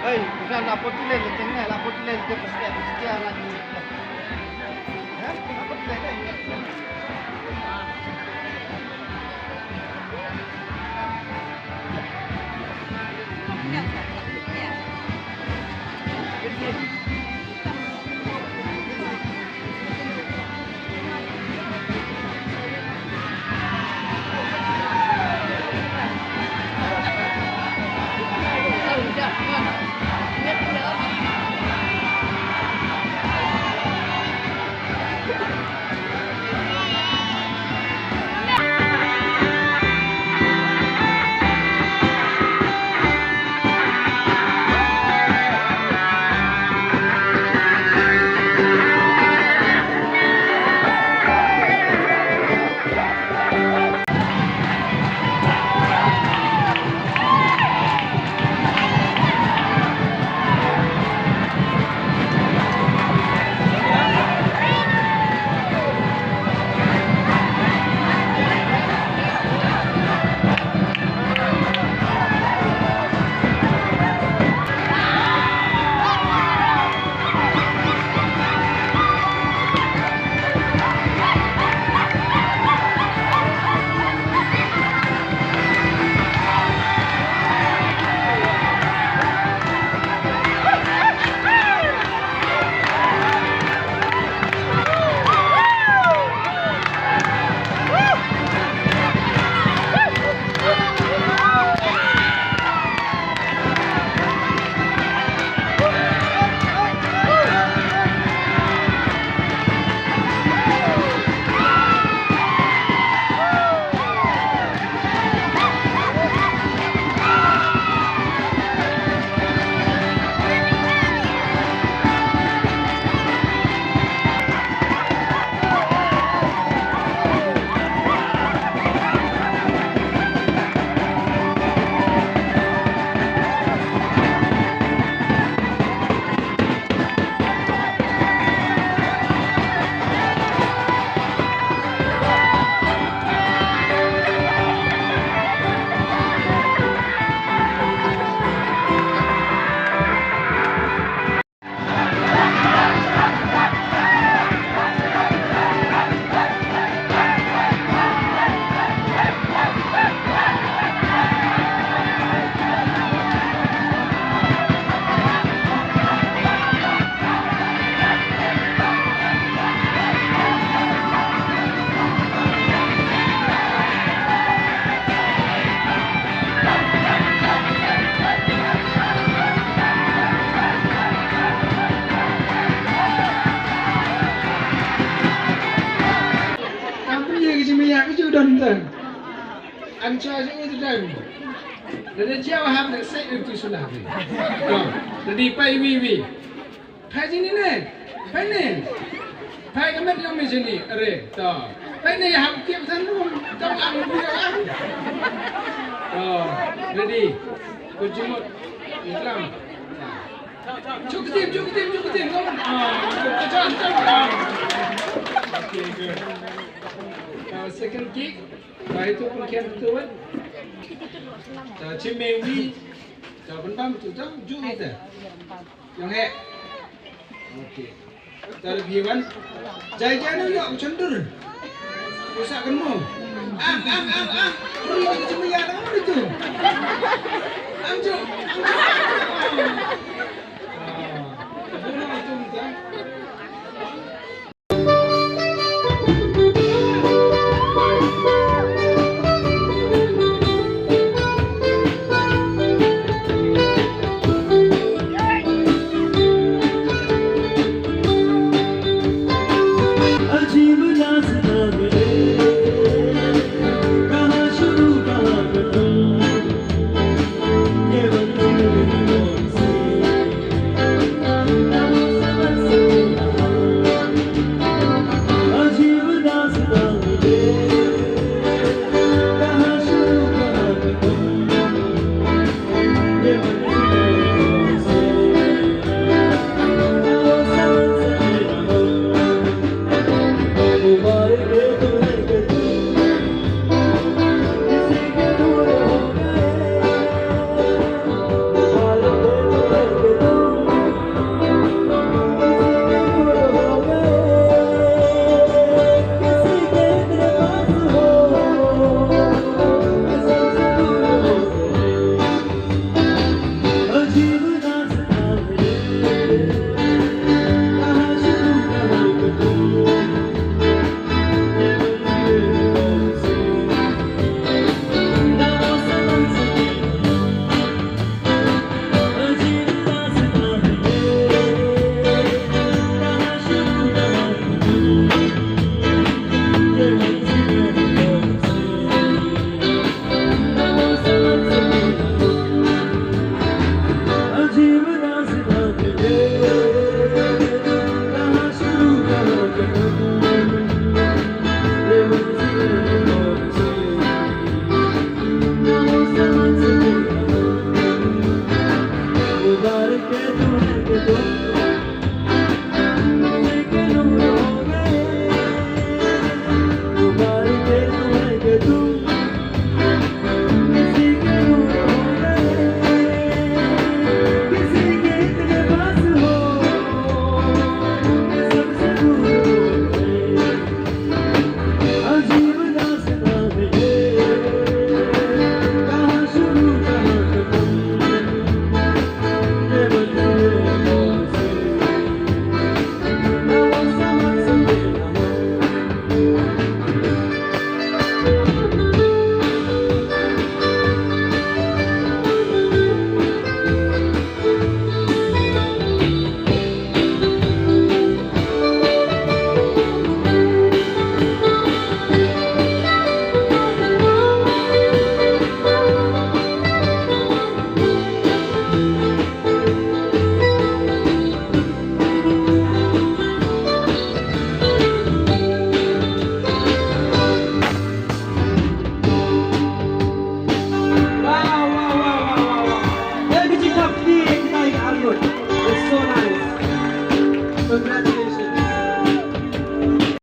Hei, bukan lapor tilai le tengah, lapor tilai le sekian lagi. Ya, lapor tilai le. Anh cho những cái đây để treo ham để xây được từ số nào rồi để đi bay vi phải gì này phải cái mất nhau mình gì này rồi phải này học kiếm thân luôn trong ăn bữa ăn rồi để đi còn chỉ một việc làm chúc tìm không cho second kick và itu pun kian betul kan cimewi jawaban bam tu jam ju itu yang he okey dari biwan jai ni yok cendur rusak kenu beri ke cimewi ada mana tu anjuk berat